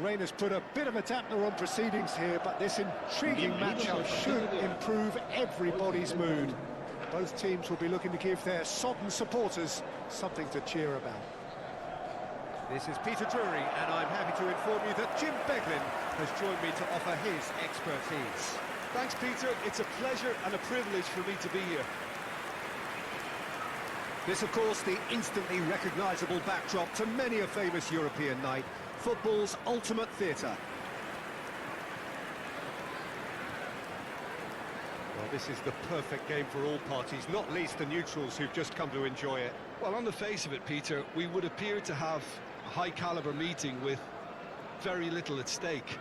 rain has put a bit of a dampener on proceedings here, but this intriguing matchup should improve everybody's mood. Both teams will be looking to give their sodden supporters something to cheer about. This is Peter Drury, and I'm happy to inform you that Jim Beglin has joined me to offer his expertise. Thanks, Peter. It's a pleasure and a privilege for me to be here. This, of course, the instantly recognisable backdrop to many a famous European night, football's ultimate theatre. Well, this is the perfect game for all parties, not least the neutrals who've just come to enjoy it. Well, on the face of it, Peter, we would appear to have a high-caliber meeting with very little at stake.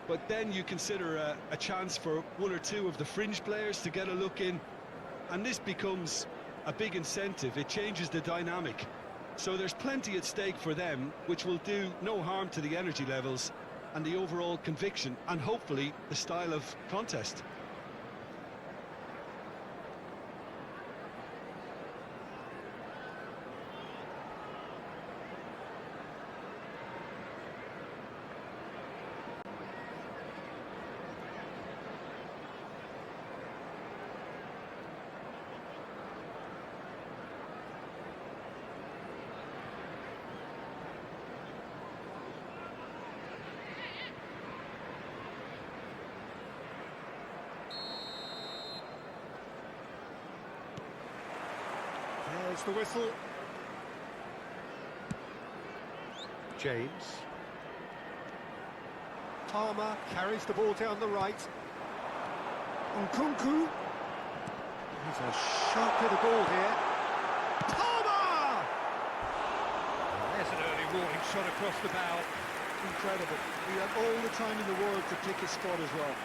But then you consider a chance for one or two of the fringe players to get a look in, and this becomes a big incentive. It changes the dynamic. So there's plenty at stake for them, which will do no harm to the energy levels and the overall conviction, and hopefully the style of contest. There's the whistle. James. Palmer carries the ball down the right. Nkunku. He's a sharp hit of ball here. Palmer! And there's an early warning shot across the bow. Incredible. He had all the time in the world to pick his spot as well.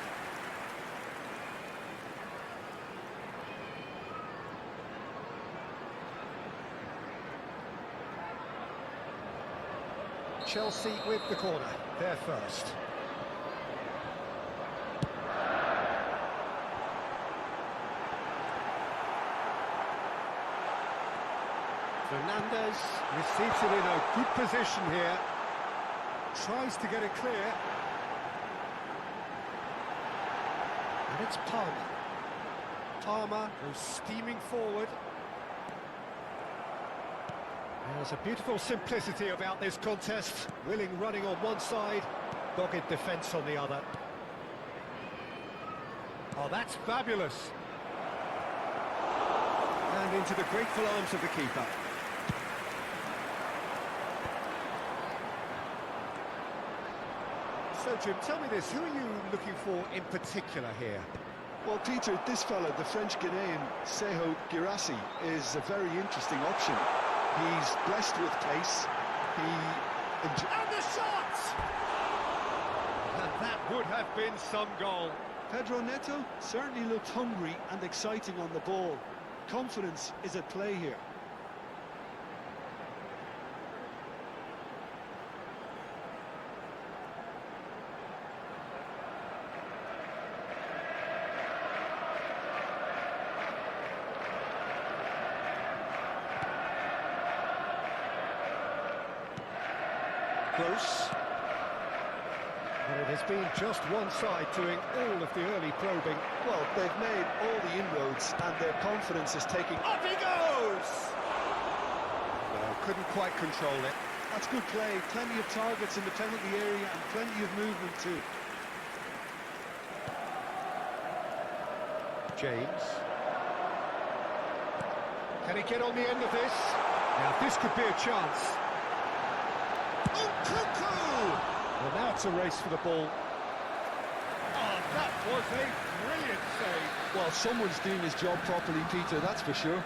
Chelsea with the corner, they're first. Fernandez receives it in a good position here. Tries to get it clear. And it's Palmer. Palmer goes steaming forward. There's a beautiful simplicity about this contest. Willing running on one side, dogged defence on the other. Oh, that's fabulous. And into the grateful arms of the keeper. So, Jim, tell me this, who are you looking for in particular here? Well, Peter, this fella, the French Ghanaian Seho Girassi, is a very interesting option. He's blessed with pace. And the shot! And that would have been some goal. Pedro Neto certainly looked hungry and exciting on the ball. Confidence is at play here. Close. But it has been just one side doing all of the early probing. Well, they've made all the inroads and their confidence is taking... Up he goes! Well, couldn't quite control it. That's good play. Plenty of targets in the penalty area and plenty of movement too. James. Can he get on the end of this? Now, this could be a chance. Nkunku! Well, now it's a race for the ball. Oh, that was a brilliant save. Well, someone's doing his job properly, Peter, that's for sure.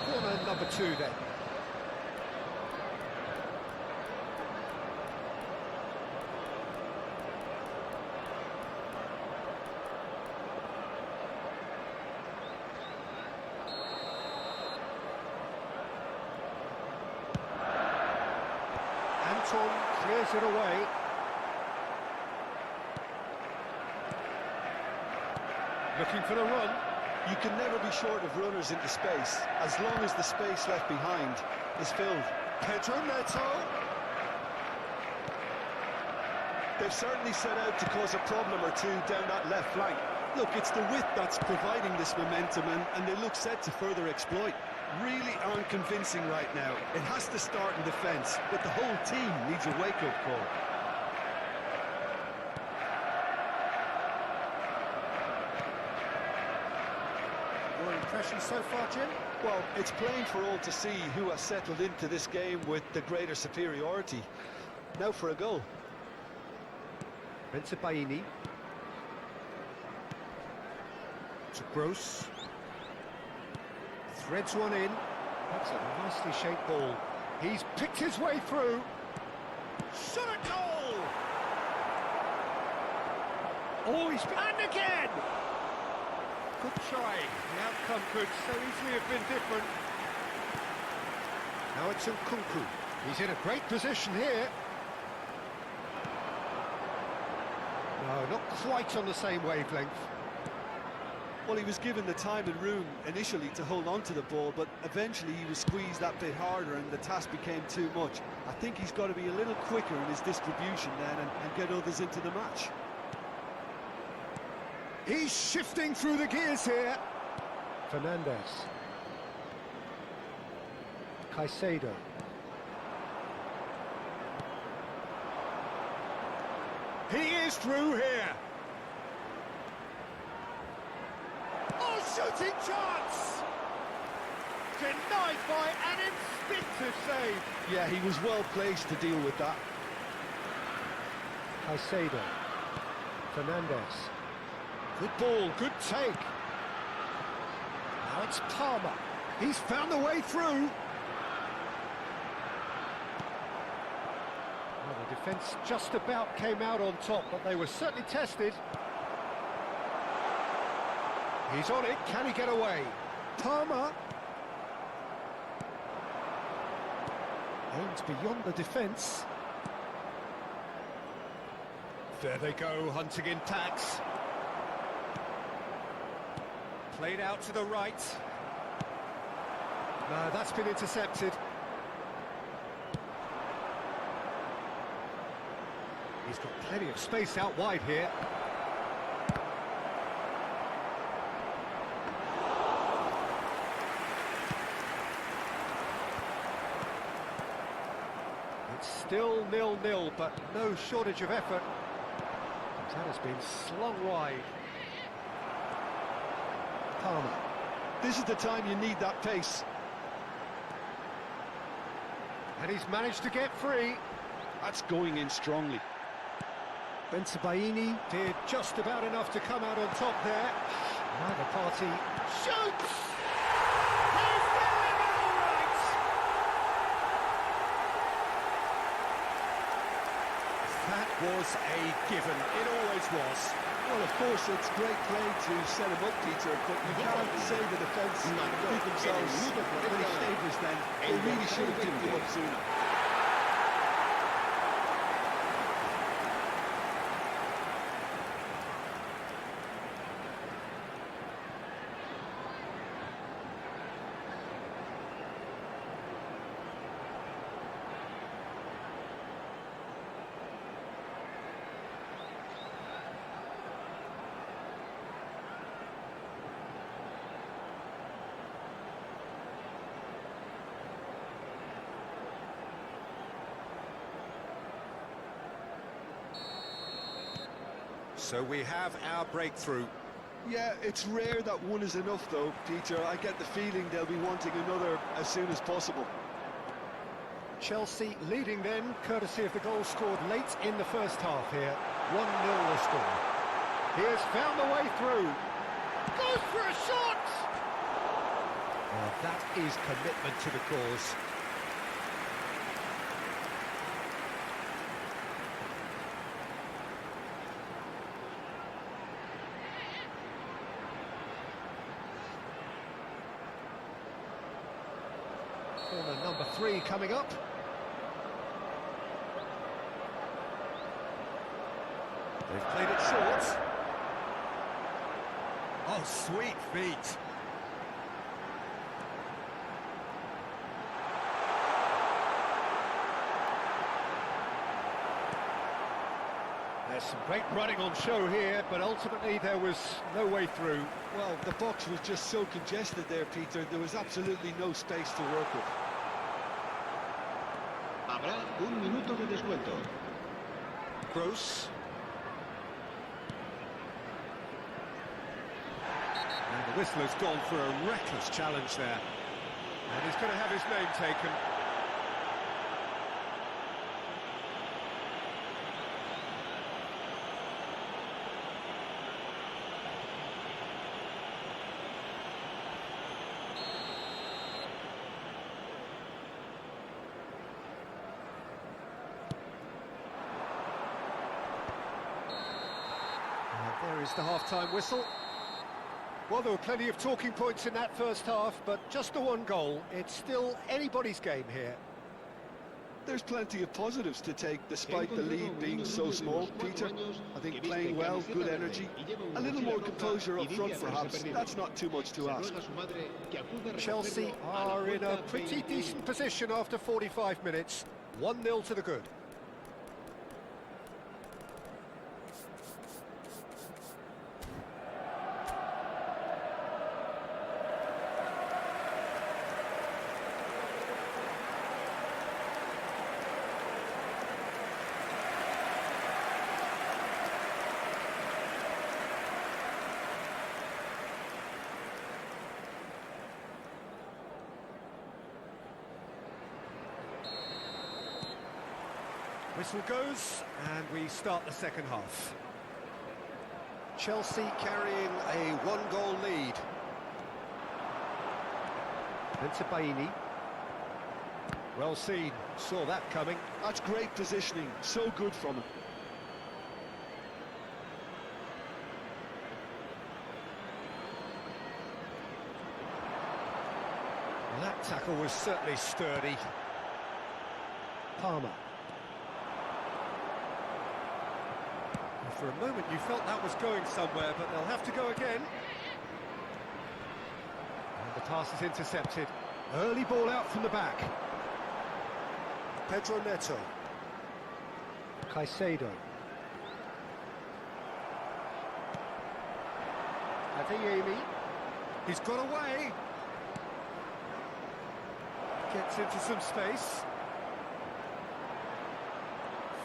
Corner number 2 then. Clears it away. Looking for the run. You can never be short of runners into space, as long as the space left behind is filled. Pedro Neto. They've certainly set out to cause a problem or two down that left flank. Look, it's the width that's providing this momentum, and they look set to further exploit. Really aren't convincing right now. It has to start in defence, but the whole team needs a wake-up call. Your impressions so far, Jim? Well, it's plain for all to see who has settled into this game with the greater superiority. Now for a goal. Bensebaini. To Gross. Threads one in. That's a nicely shaped ball. He's picked his way through. Shot a goal! Oh, he's... And again! Good try. The outcome could so easily have been different. Now it's Nkunku. He's in a great position here. No, not quite on the same wavelength. Well, he was given the time and room initially to hold on to the ball, but eventually he was squeezed that bit harder and the task became too much. I think he's got to be a little quicker in his distribution then and get others into the match. He's shifting through the gears here. Fernandez. Caicedo. He is through here. Oh, shooting chance! Denied by an instinctive save. Yeah, he was well placed to deal with that. Caicedo. Fernandez. Good ball, good take. Now it's Palmer. He's found the way through. Well, the defence just about came out on top, but they were certainly tested. He's on it, can he get away? Palmer. Aims beyond the defence. There they go, hunting in tacks. Played out to the right. No, that's been intercepted. He's got plenty of space out wide here. It's still 0-0, but no shortage of effort. That has been slung wide. Palmer. This is the time you need that pace. And he's managed to get free. That's going in strongly. Bensebaini did just about enough to come out on top there. Now the party shoots! He's doing it all right! That was a given. It always was. Well, of course, it's great play to set him up, Peter, but you can't say the defence did themselves many stages then. They really should have given them up sooner. So we have our breakthrough. Yeah, it's rare that one is enough, though, Peter. I get the feeling they'll be wanting another as soon as possible. Chelsea leading then, courtesy of the goal scored late in the first half here. 1-0 the score. He has found the way through. Goes for a shot! Well, that is commitment to the cause. Corner number 3 coming up. They've played it short. Oh, sweet feet. There's some great running on show here, but ultimately there was no way through. Well, the box was just so congested there, Peter. There was absolutely no space to work with. Habrá un minuto de descuento. Gross. And the whistle has gone for a reckless challenge there. And he's going to have his name taken. There is the half-time whistle. Well, there were plenty of talking points in that first half, but just the one goal. It's still anybody's game here. There's plenty of positives to take, despite the lead being so small, Peter. I think playing well, good energy, a little more composure up front perhaps. That's not too much to ask. Chelsea are in a pretty decent position after 45 minutes. 1-0 to the good. Whistle goes, and we start the second half. Chelsea carrying a one-goal lead. Into Baini. Well seen, saw that coming. That's great positioning, so good from him. That tackle was certainly sturdy. Palmer. For a moment you felt that was going somewhere, but they'll have to go again. And the pass is intercepted. Early ball out from the back. Pedro Neto. Caicedo. Adeyemi. He's got away. Gets into some space.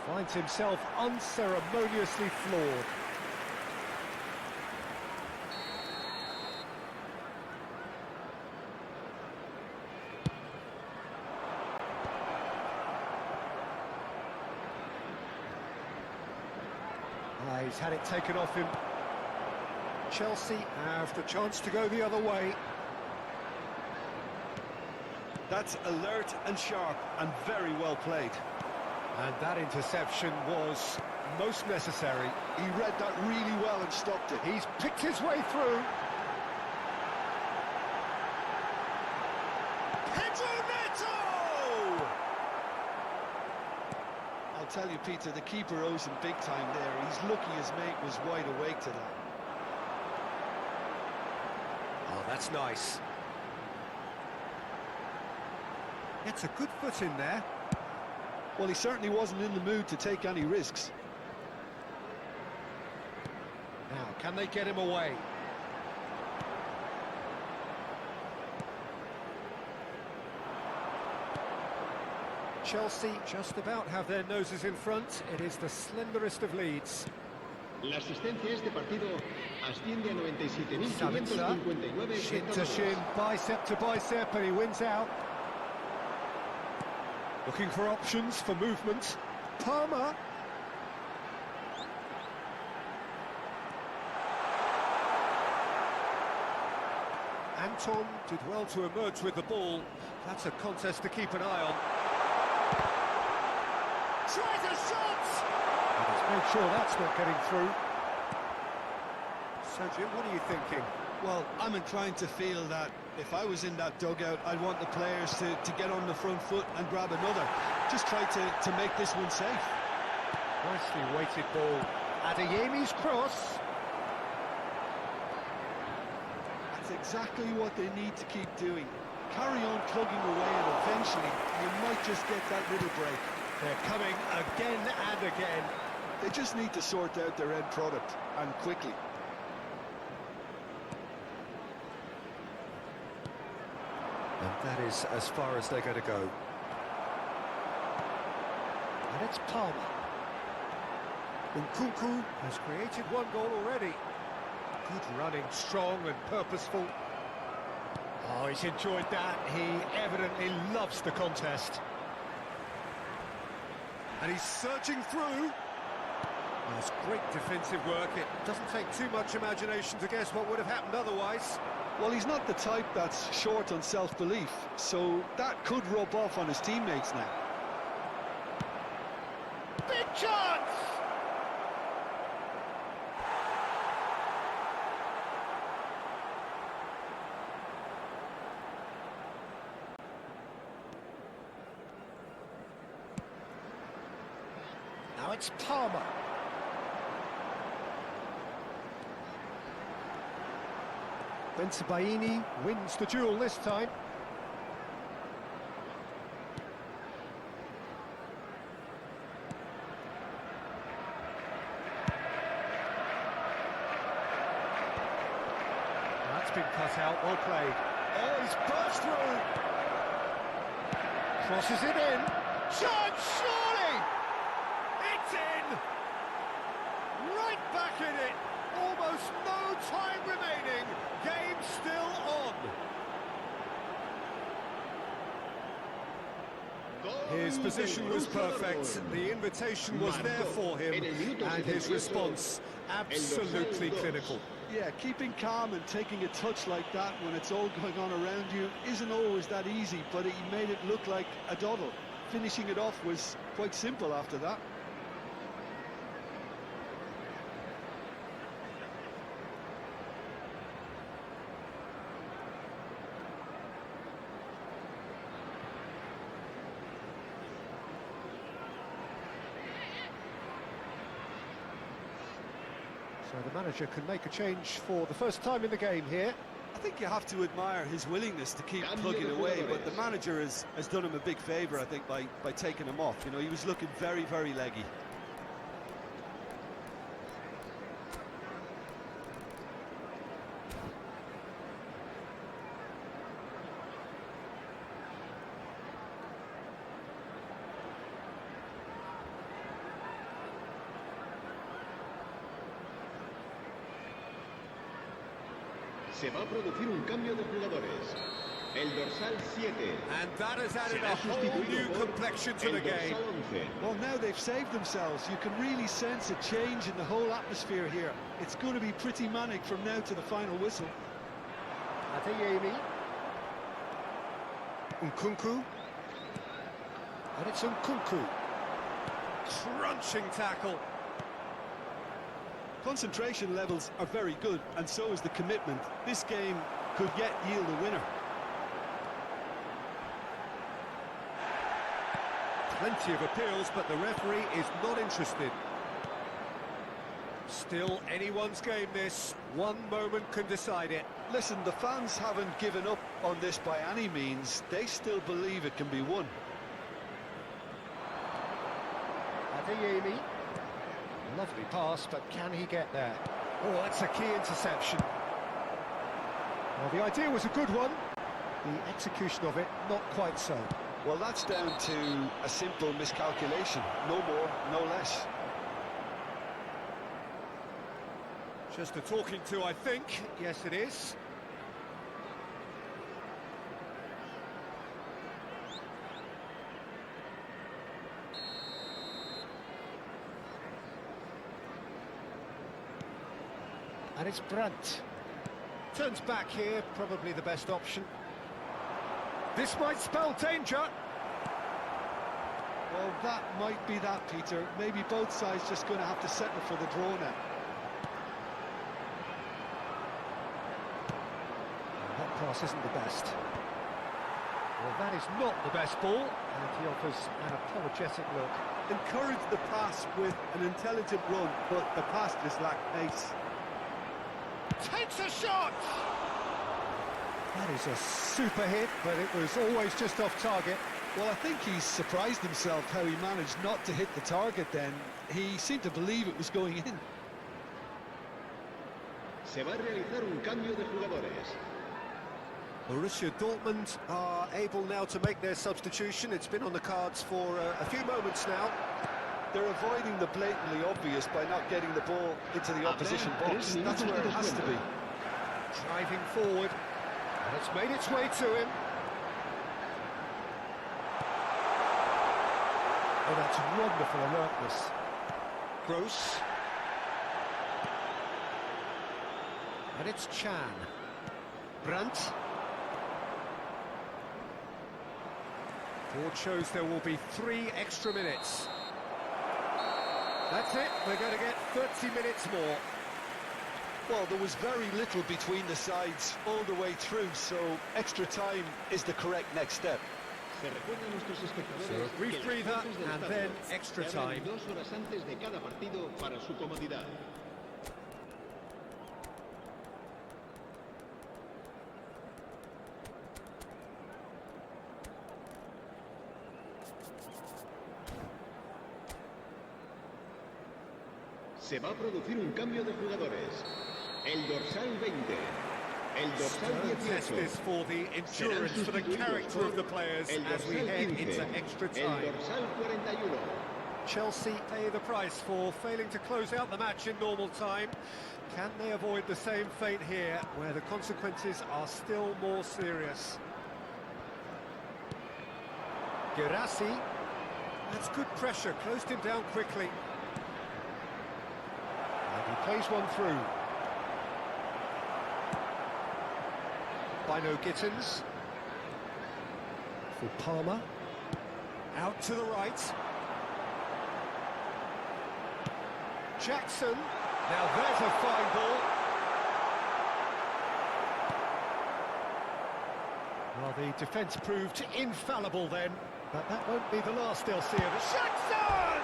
Finds himself unceremoniously floored. He's had it taken off him. Chelsea have the chance to go the other way. That's alert and sharp and very well played. And that interception was most necessary. He read that really well and stopped it. He's picked his way through. Pedro Neto! I'll tell you, Peter, the keeper owes him big time there. He's lucky his mate was wide awake to that. Oh, that's nice. Gets a good foot in there. Well, he certainly wasn't in the mood to take any risks. Now, can they get him away? Chelsea just about have their noses in front. It is the slenderest of leads. La asistencia a este partido asciende a Sabitzer, 97.559 shin to shin, bicep to bicep, and he wins out. Looking for options for movement. Palmer. Anton did well to emerge with the ball. That's a contest to keep an eye on. Tries a shot! And let's make sure that's not getting through. So, Jim, what are you thinking? Well, I'm inclined to feel that if I was in that dugout, I'd want the players to get on the front foot and grab another. Just try to make this one safe. Nicely weighted ball. Adeyemi's cross. That's exactly what they need to keep doing. Carry on plugging away, and eventually you might just get that little break. They're coming again and again. They just need to sort out their end product, and quickly. And that is as far as they're going to go. And it's Palmer. Nkunku has created one goal already. Good running, strong and purposeful. Oh, he's enjoyed that. He evidently loves the contest. And he's surging through. That's great defensive work. It doesn't take too much imagination to guess what would have happened otherwise. Well, he's not the type that's short on self-belief, so that could rub off on his teammates now. Big chance! Now it's Palmer. Bensebaini wins the duel this time. That's been cut out, well played. Oh, he's burst through. Crosses it in. Chance, surely! It's in! Right back in it. Almost no time remaining. Game still on. His position was perfect. The invitation was there for him, and his response absolutely clinical. Yeah, keeping calm and taking a touch like that when it's all going on around you isn't always that easy, but he made it look like a doddle. Finishing it off was quite simple after that. So the manager can make a change for the first time in the game here. I think you have to admire his willingness to keep plugging away, but the manager has done him a big favour, I think, by taking him off. You know, he was looking very, very leggy. Se va a producir un cambio de jugadores. El dorsal 7. And that has added a whole new complexion to the game. Well, now they've saved themselves. You can really sense a change in the whole atmosphere here. It's going to be pretty manic from now to the final whistle. Adeyemi. Nkunku. And it's Nkunku. Crunching tackle. Concentration levels are very good, and so is the commitment. This game could yet yield a winner. Plenty of appeals, but the referee is not interested. Still anyone's game this. One moment can decide it. Listen, the fans haven't given up on this by any means. They still believe it can be won. Adeyemi. Lovely pass, but can he get there? Oh, that's a key interception. Well, the idea was a good one. The execution of it, not quite so. Well, that's down to a simple miscalculation. No more, no less. Just a talking to, I think. Yes, it is. And it's Brandt. Turns back here, probably the best option. This might spell danger. Well, that might be that, Peter. Maybe both sides just going to have to settle for the draw now. That pass isn't the best. Well, that is not the best ball, and he offers an apologetic look. Encourage the pass with an intelligent run, but the pass just lacked pace. Takes a shot! That is a super hit, but it was always just off target. Well, I think he's surprised himself how he managed not to hit the target then. He seemed to believe it was going in. Se va a realizar un cambio de jugadores. Borussia Dortmund are able now to make their substitution. It's been on the cards for a few moments now. They're avoiding the blatantly obvious by not getting the ball into the opposition box. That's where it has to be. Driving forward, and it's made its way to him. Oh, that's wonderful alertness. Gross. And it's Chan. Brandt. Board shows there will be 3 extra minutes. That's it, we're going to get 30 minutes more. Well, there was very little between the sides all the way through, so extra time is the correct next step. So a brief breather and then extra time. 2 horas antes de cada partido para su comodidad. Se va a producir un cambio de jugadores. El dorsal 20. El dorsal 18. Test this for the endurance, for the character of the players as we head into extra time. El dorsal 41. Chelsea pay the price for failing to close out the match in normal time. Can they avoid the same fate here, where the consequences are still more serious? Guirassy. That's good pressure, closed him down quickly. And he plays one through. Bino Gittins. For Palmer. Out to the right. Jackson. Now there's a fine ball. Well, the defence proved infallible then, but that won't be the last they'll see of it. Jackson!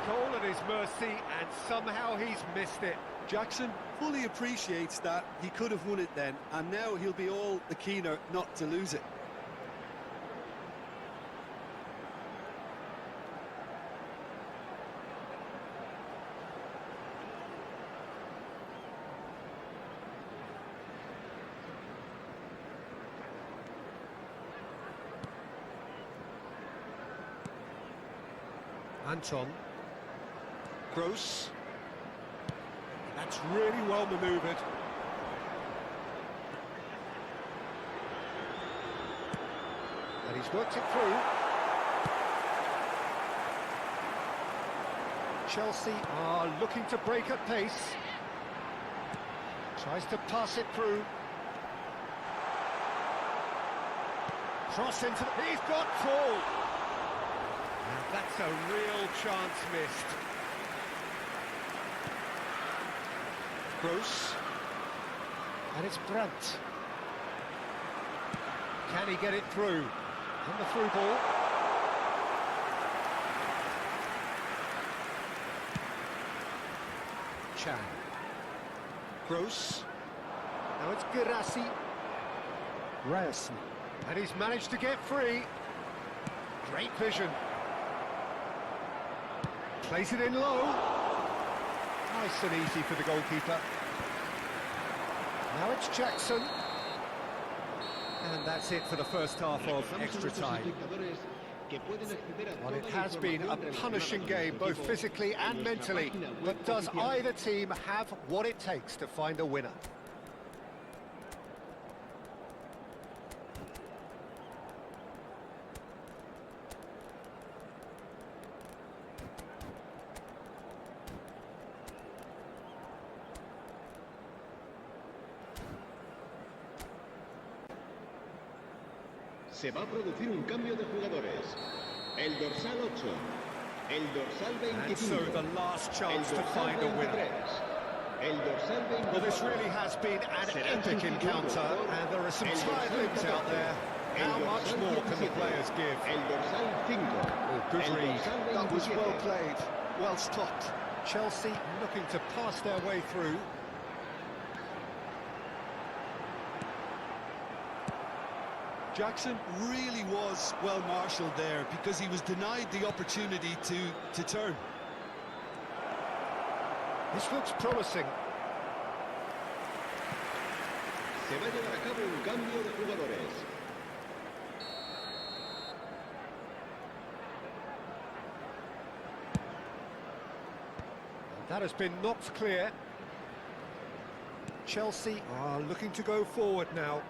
Goal at his mercy, and somehow he's missed it. Jackson fully appreciates that he could have won it then, and now he'll be all the keener not to lose it. Anton. Gross. That's really well manoeuvred. And he's worked it through. Chelsea are looking to break at pace. Tries to pass it through. Cross into the... He's got full! And that's a real chance missed. Gross. And it's Brandt. Can he get it through? And the through ball. Chan. Gross. Now it's Guirassy. Ryerson. And he's managed to get free. Great vision. Plays it in low. Nice and easy for the goalkeeper. Now it's Jackson. And that's it for the first half of extra time. Well, it has been a punishing game, both physically and mentally. But does either team have what it takes to find a winner? Se va a producir un cambio de jugadores. El dorsal 8. El dorsal 25. And so the last chance to find a winner. El dorsal 24. Well, this really has been an epic encounter, and there are some tired limbs out there. How much more can the players give? El dorsal 5. Oh, good read. That was well played, well stopped. Chelsea looking to pass their way through. Jackson really was well marshalled there because he was denied the opportunity to turn. This looks promising. Se va a llevar a cabo un cambio de jugadores. That has been knocked clear. Chelsea are looking to go forward now.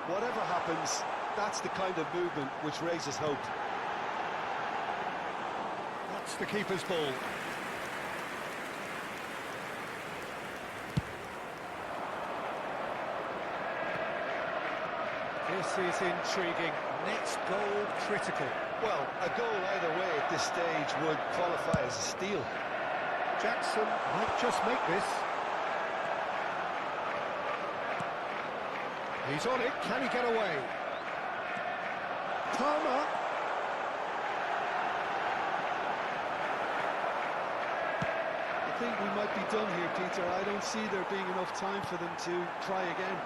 Whatever happens, that's the kind of movement which raises hope. That's the keeper's ball. This is intriguing. Next goal critical. Well, a goal either way at this stage would qualify as a steal. Jackson might just make this. He's on it. Can he get away? Palmer. I think we might be done here, Peter. I don't see there being enough time for them to try again.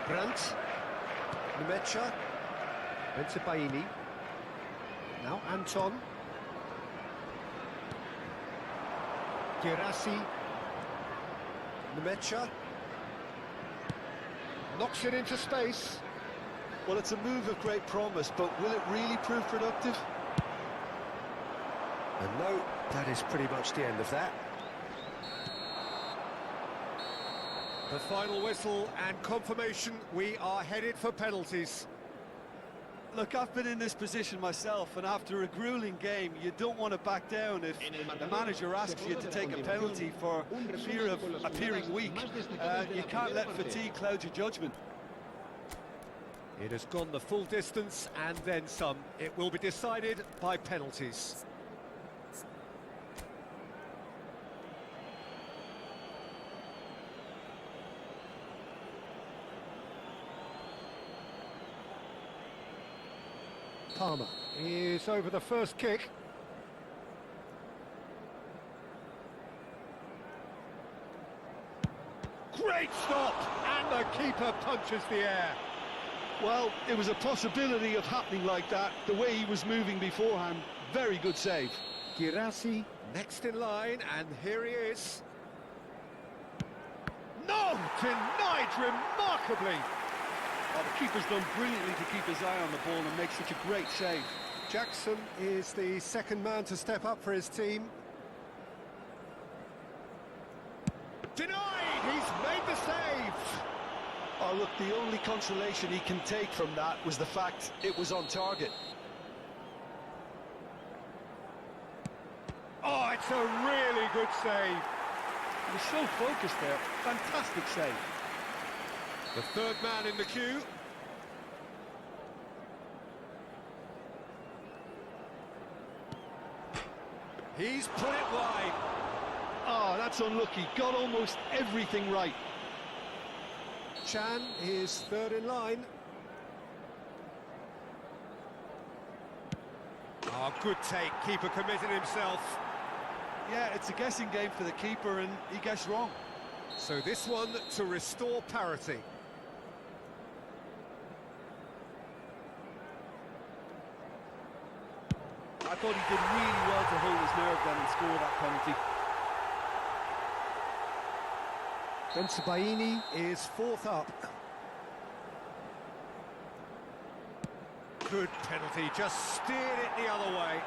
Brandt. Neymar. Benzebaini. Now Anton. Girassi. Neymar. Knocks it into space. Well, it's a move of great promise, but will it really prove productive? And no, that is pretty much the end of that. The final whistle and confirmation, we are headed for penalties. Look, I've been in this position myself, and after a grueling game, you don't want to back down if the manager asks you to take a penalty for fear of appearing weak. You can't let fatigue cloud your judgment. It has gone the full distance and then some. It will be decided by penalties. Palmer is over the first kick. Great stop! And the keeper punches the air. Well, it was a possibility of happening like that, the way he was moving beforehand. Very good save. Girassi next in line, and here he is. No! Denied remarkably! Well, the keeper's done brilliantly to keep his eye on the ball and make such a great save. Jackson is the second man to step up for his team. Denied! He's made the save! Oh, look, the only consolation he can take from that was the fact it was on target. Oh, it's a really good save. He was so focused there. Fantastic save. The third man in the queue. He's put it wide. Oh, that's unlucky. Got almost everything right. Chan is third in line. Oh, good take. Keeper committed himself. Yeah, it's a guessing game for the keeper, and he guessed wrong. So this one to restore parity. I thought he did really well to hold his nerve then and score that penalty. Benzebaini is fourth up. Good penalty, just steered it the other way.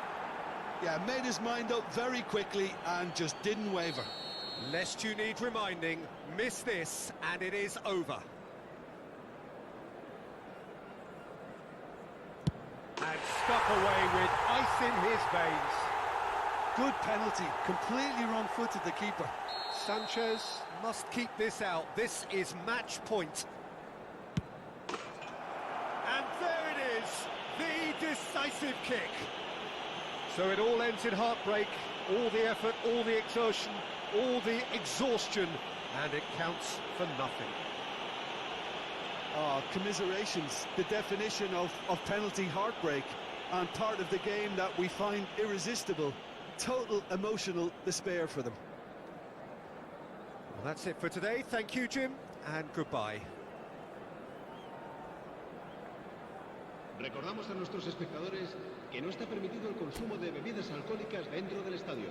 Yeah, made his mind up very quickly and just didn't waver. Lest you need reminding, miss this and it is over. And stuck away with ice in his veins. Good penalty, completely wrong-footed the keeper. Sanchez must keep this out. This is match point. And there it is, the decisive kick. So it all ends in heartbreak, all the effort, all the exertion, all the exhaustion, and it counts for nothing. Oh, commiserations, the definition of penalty heartbreak, and part of the game that we find irresistible. total emotional despair for them. Well, that's it for today. Thank you, Jim, and goodbye. Recordamos a nuestros espectadores que no está permitido el consumo de bebidas alcohólicas dentro del estadio.